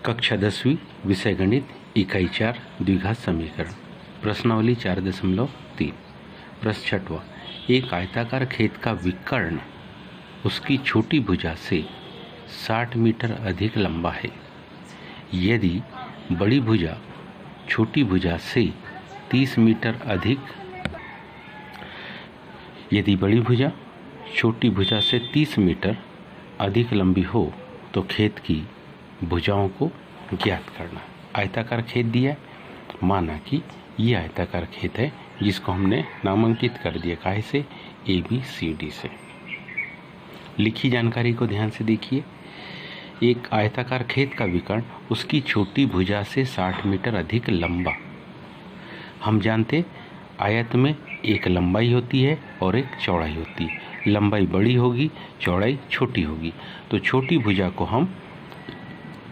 कक्षा 10वीं विषय गणित इकाई 4 द्विघात समीकरण प्रश्नावली 4.3। प्रश्न छठवां, एक आयताकार खेत का विकर्ण उसकी छोटी भुजा से 60 मीटर अधिक लंबा है। यदि बड़ी भुजा छोटी भुजा से 30 मीटर अधिक यदि बड़ी भुजा छोटी भुजा से 30 मीटर अधिक लंबी हो तो खेत की भुजाओं को ज्ञात करना। आयताकार खेत दिया है, माना कि ये आयताकार खेत है जिसको हमने नामांकित कर दिया काहे से, ABCD से। लिखी जानकारी को ध्यान से देखिए। एक आयताकार खेत का विकर्ण उसकी छोटी भुजा से 60 मीटर अधिक लंबा। हम जानते आयत में एक लंबाई होती है और एक चौड़ाई होती है। लंबाई बड़ी होगी, चौड़ाई छोटी होगी। तो छोटी भुजा को हम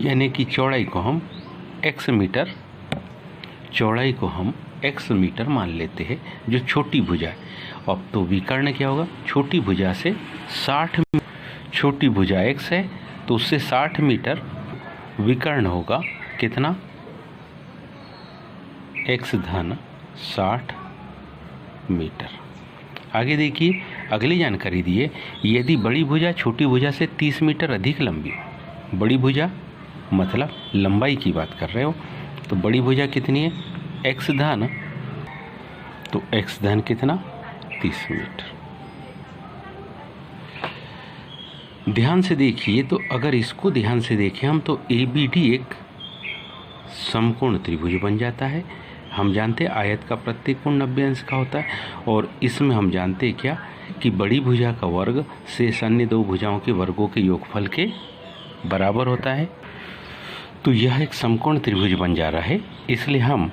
यानी कि चौड़ाई को हम x मीटर, चौड़ाई को हम x मीटर मान लेते हैं जो छोटी भुजा है। अब तो विकर्ण क्या होगा, छोटी भुजा से 60, छोटी भुजा x है तो उससे 60 मीटर विकर्ण होगा कितना, x धन 60 मीटर। आगे देखिए अगली जानकारी दी है, यदि बड़ी भुजा छोटी भुजा से 30 मीटर अधिक लंबी। बड़ी भुजा मतलब लंबाई की बात कर रहे हो, तो बड़ी भुजा कितनी है, x धन, तो x धन कितना 30 मीटर। ध्यान से देखिए, तो अगर इसको ध्यान से देखें हम तो ABD एक समकोण त्रिभुज बन जाता है। हम जानते हैं आयत का प्रत्येक कोण 90 अंश का होता है और इसमें हम जानते हैं क्या कि बड़ी भुजा का वर्ग शेष अन्य दो भुजाओं के वर्गों के योगफल के बराबर होता है। तो यह एक समकोण त्रिभुज बन जा रहा है, इसलिए हम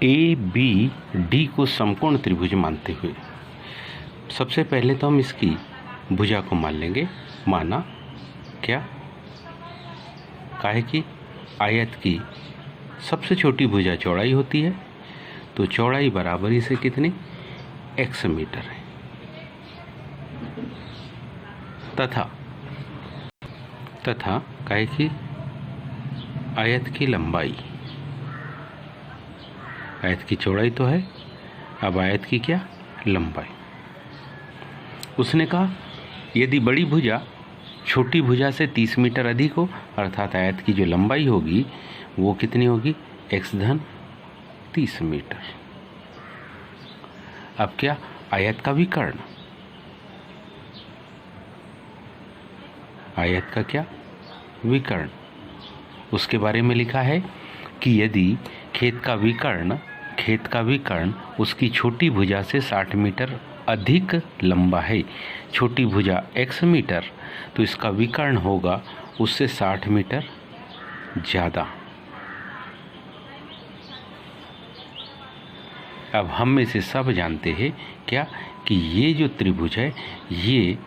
ABD को समकोण त्रिभुज मानते हुए सबसे पहले तो हम इसकी भुजा को मान लेंगे। माना क्या, काहे कि आयत की सबसे छोटी भुजा चौड़ाई होती है, तो चौड़ाई बराबरी से कितनी, x मीटर है। तथा काहे कि आयत की लंबाई, आयत की चौड़ाई तो है, अब आयत की क्या लंबाई। उसने कहा यदि बड़ी भुजा छोटी भुजा से 30 मीटर अधिक हो, अर्थात आयत की जो लंबाई होगी वो कितनी होगी, x धन 30 मीटर। अब क्या, आयत का विकर्ण, आयत का क्या विकर्ण, उसके बारे में लिखा है कि यदि खेत का विकर्ण उसकी छोटी भुजा से 60 मीटर अधिक लंबा है, छोटी भुजा x मीटर, तो इसका विकर्ण होगा उससे 60 मीटर ज़्यादा। अब हम में से सब जानते हैं क्या कि ये जो त्रिभुज है, ये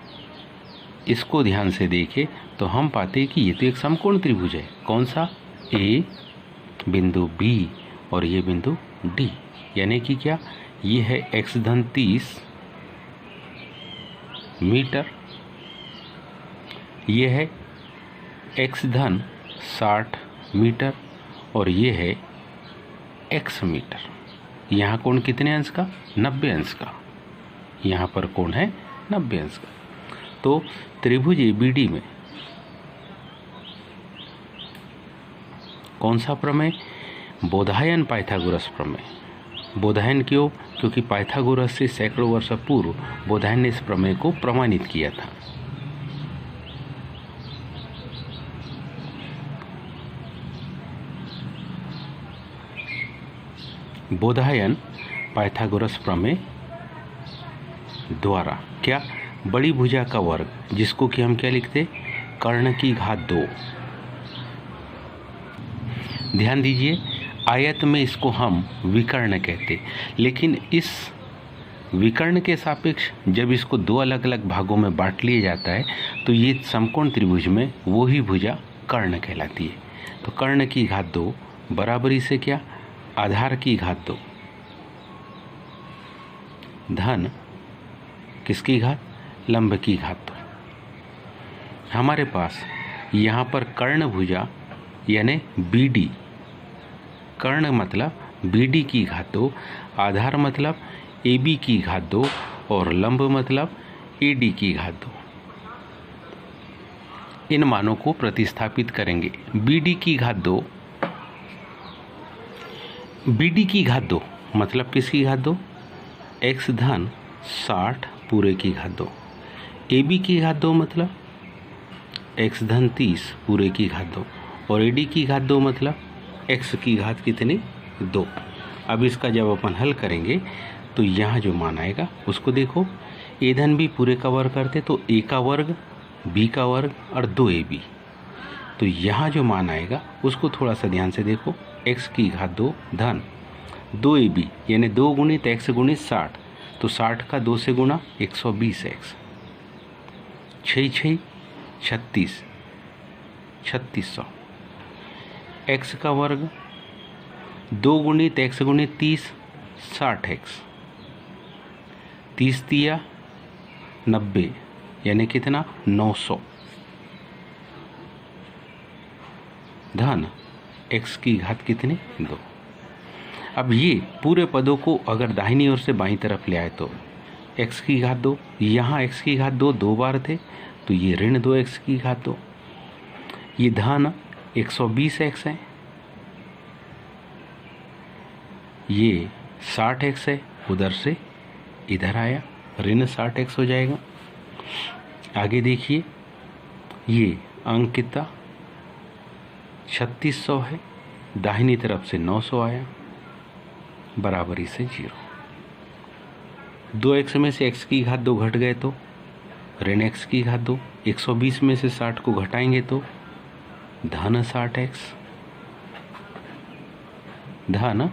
इसको ध्यान से देखें तो हम पाते हैं कि ये तो एक समकोण त्रिभुज है। कौन सा, A बिंदु B और ये बिंदु D, यानी कि क्या, ये है x धन 30 मीटर, ये है x धन 60 मीटर और ये है x मीटर। यहाँ कोण कितने अंश का, 90 अंश का। यहाँ पर कोण है 90 अंश का। तो त्रिभुज ABD में कौन सा प्रमेय, बोधायन पाइथागोरस प्रमेय। बोधायन क्यों, क्योंकि पाइथागोरस से सैकड़ों वर्ष पूर्व बोधायन ने इस प्रमेय को प्रमाणित किया था। बोधायन पाइथागोरस प्रमेय द्वारा क्या, बड़ी भुजा का वर्ग जिसको कि हम क्या लिखते, कर्ण की घात 2। ध्यान दीजिए, आयत में इसको हम विकर्ण कहते, लेकिन इस विकर्ण के सापेक्ष जब इसको दो अलग अलग भागों में बांट लिया जाता है तो ये समकोण त्रिभुज में वो ही भुजा कर्ण कहलाती है। तो कर्ण की घात 2 बराबरी से क्या, आधार की घात 2 धन किसकी घात, लंब की घात 2। हमारे पास यहाँ पर कर्ण भुजा यानी BD, कर्ण मतलब BD की घात 2, आधार मतलब AB की घात 2 और लंब मतलब AD की घात 2। इन मानों को प्रतिस्थापित करेंगे। BD की घात 2, BD की घात 2 मतलब किसकी घात 2? x धन 60 पूरे की घात 2। AB की घात 2 मतलब x धन 30 पूरे की घात 2 और AD की घात 2 मतलब x की घात कितनी? 2। अब इसका जब अपन हल करेंगे तो यहाँ जो मान आएगा उसको देखो। a धन b पूरे का वर्ग करते तो a का वर्ग, b का वर्ग और 2ab। तो यहाँ जो मान आएगा उसको थोड़ा सा ध्यान से देखो। x की घात 2 धन 2ab यानी 2 गुणित x गुणित 60, तो 60 का 2 से गुणा 120x, 6 6 36, 3600। x का वर्ग 2 गुणित x गुणित 30, 60x, 30 दिया 90 यानी कितना? 900 धन x की घात कितनी? 2। अब ये पूरे पदों को अगर दाहिनी ओर से बाईं तरफ ले आए तो x की घात 2, यहाँ x की घात 2 दो बार थे तो ये ऋण 2x की घात 2, ये धन 120x है, ये 60x है, उधर से इधर आया ऋण 60x हो जाएगा। आगे देखिए, ये अंक कितना? 3600 है, दाहिनी तरफ से 900 आया, बराबरी से 0। 2x में से x की घात 2 घट गए तो ऋण x की घात 2, 120 में से 60 को घटाएंगे तो धन 60x, धन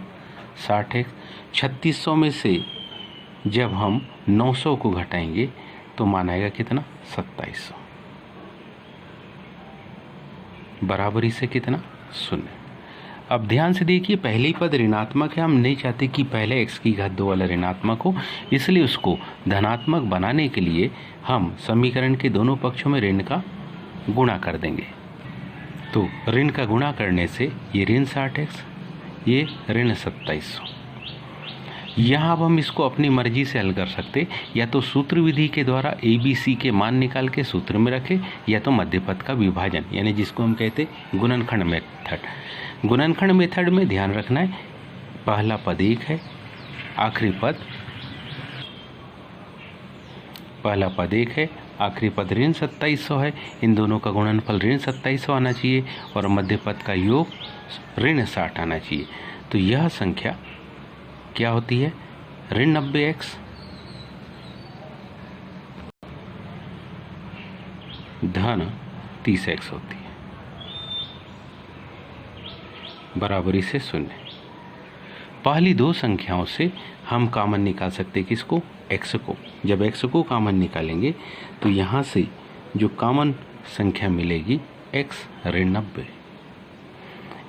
60x। 3600 में से जब हम 900 को घटाएंगे तो मान आएगा कितना? 2700, बराबरी से कितना? 0। अब ध्यान से देखिए, पहले ही पद ऋणात्मक है, हम नहीं चाहते कि पहले x की घात 2 वाला ऋणात्मक हो, इसलिए उसको धनात्मक बनाने के लिए हम समीकरण के दोनों पक्षों में ऋण का गुणा कर देंगे। तो ऋण का गुणा करने से ये ऋण 60x, ये ऋण 2700। यहाँ अब हम इसको अपनी मर्जी से हल कर सकते, या तो सूत्र विधि के द्वारा ABC के मान निकाल के सूत्र में रखें, या तो मध्य पद का विभाजन यानी जिसको हम कहते गुणनखंड मेथड। गुणनखंड मेथड में ध्यान रखना है, पहला पद 1 है, आखिरी पद, पहला पद 1 है, आखिरी पद ऋण 2700 है, इन दोनों का गुणनफल ऋण 2700 आना चाहिए और मध्य पद का योग ऋण 60 आना चाहिए। तो यह संख्या क्या होती है? ऋण 90x धन 30x होती है, बराबरी से 0। पहली दो संख्याओं से हम कॉमन निकाल सकते किसको? x को। जब x को कॉमन निकालेंगे तो यहाँ से जो कॉमन संख्या मिलेगी x ऋण 90,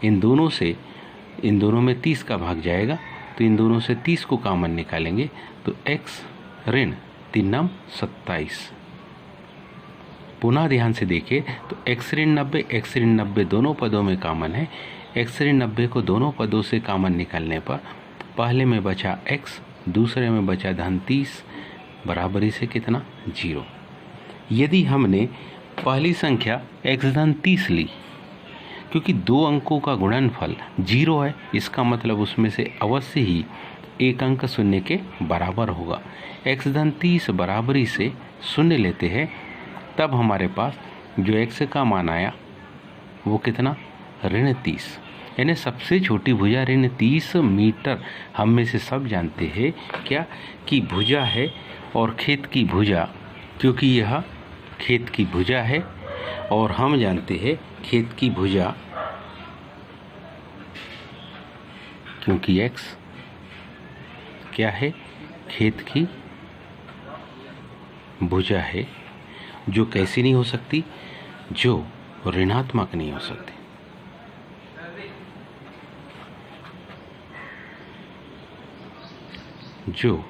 इन दोनों से, इन दोनों में 30 का भाग जाएगा तो इन दोनों से 30 को कॉमन निकालेंगे तो x ऋण 3 27। पुनः ध्यान से देखिए तो x ऋण 90, x ऋण 90 दोनों पदों में कॉमन है। x ऋण 90 को दोनों पदों से कॉमन निकालने पर पहले में बचा x, दूसरे में बचा धन 30, बराबरी से कितना? 0। यदि हमने पहली संख्या x धन 30 ली, क्योंकि दो अंकों का गुणनफल 0 है, इसका मतलब उसमें से अवश्य ही एक अंक शून्य के बराबर होगा। x धन 30 बराबरी से 0 लेते हैं, तब हमारे पास जो x का मान आया वो कितना? ऋण 30। यानी सबसे छोटी भुजा ऋण 30 मीटर। हम में से सब जानते हैं क्या कि भुजा है, और खेत की भुजा, क्योंकि यह खेत की भुजा है और हम जानते हैं खेत की भुजा क्योंकि x क्या है? खेत की भुजा है, जो कैसी नहीं हो सकती? जो ऋणात्मक नहीं हो सकती। जो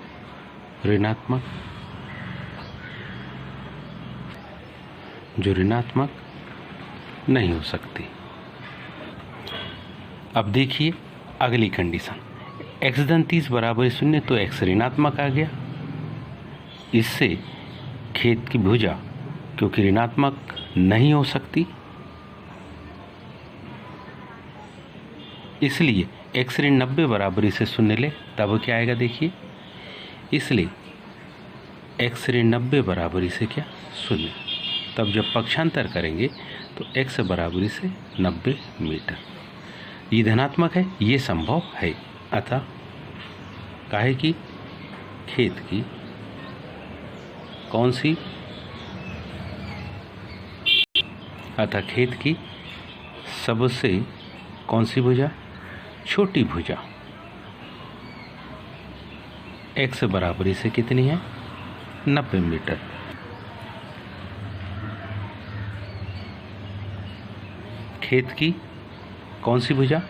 ऋणात्मक नहीं हो सकती। अब देखिए अगली कंडीशन, x धन 30 बराबर 0 तो x ऋणात्मक आ गया। इससे खेत की भुजा क्योंकि ऋणात्मक नहीं हो सकती, इसलिए x ऋण 90 बराबरी से 0 ले, तब क्या आएगा देखिए, इसलिए x ऋण 90 बराबरी से क्या 0। तब जब पक्षांतर करेंगे तो x बराबरी से 90 मीटर। ये धनात्मक है, ये संभव है। अतः काहे की खेत की कौन सी, अतः खेत की सबसे कौन सी भुजा, छोटी भुजा x बराबरी से कितनी है 90 मीटर। खेत की कौन सी भुजा,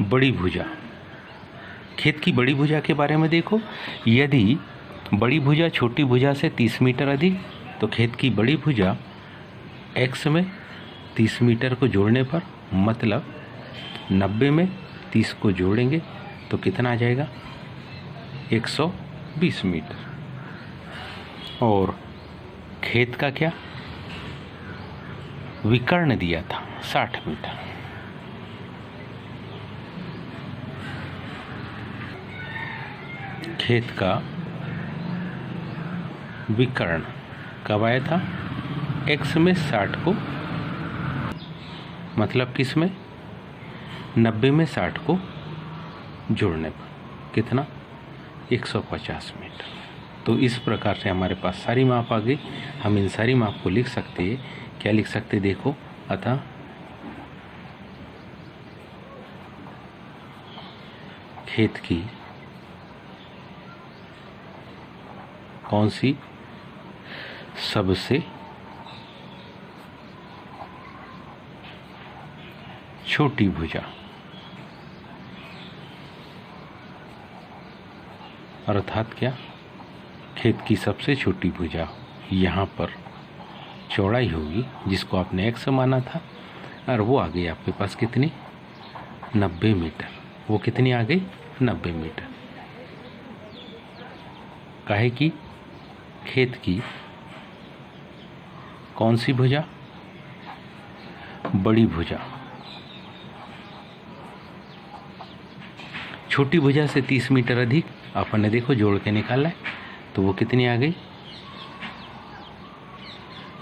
बड़ी भुजा। खेत की बड़ी भुजा के बारे में देखो, यदि बड़ी भुजा छोटी भुजा से 30 मीटर अधिक, तो खेत की बड़ी भुजा x में 30 मीटर को जोड़ने पर, मतलब 90 में 30 को जोड़ेंगे तो कितना आ जाएगा 120 मीटर। और खेत का क्या विकर्ण दिया था 60 मीटर। खेत का विकर्ण कब आया था, x में 60 को, मतलब किस में 90 में 60 को जोड़ने पर कितना 150 मीटर। तो इस प्रकार से हमारे पास सारी माप आ गई। हम इन सारी माप को लिख सकते हैं, क्या लिख सकते देखो, अतः खेत की कौन सी सबसे छोटी भुजा, अर्थात क्या खेत की सबसे छोटी भुजा यहाँ पर चौड़ाई होगी, जिसको आपने x माना था, और वो आ गई आपके पास कितनी 90 मीटर। वो कितनी आ गई 90 मीटर। काहे की खेत की कौन सी भुजा, बड़ी भुजा। छोटी भुजा से 30 मीटर अधिक अपन ने देखो जोड़ के निकाला है, तो वो कितनी आ गई,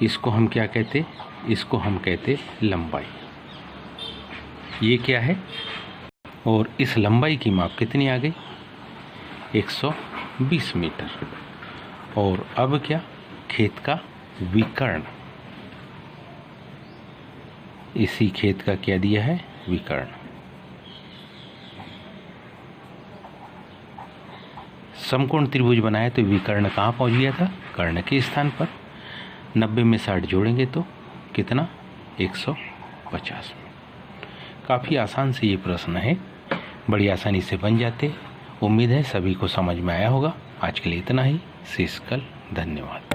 इसको हम क्या कहते, इसको हम कहते लंबाई। ये क्या है, और इस लंबाई की माप कितनी आ गई 120 मीटर। और अब क्या, खेत का विकर्ण, इसी खेत का क्या दिया है विकर्ण। समकोण त्रिभुज बनाया तो विकर्ण कहाँ पहुँच गया था, कर्ण के स्थान पर। 90 में 60 जोड़ेंगे तो कितना 150 में। काफ़ी आसान से ये प्रश्न है, बड़ी आसानी से बन जाते। उम्मीद है सभी को समझ में आया होगा। आज के लिए इतना ही, शेष कल। धन्यवाद।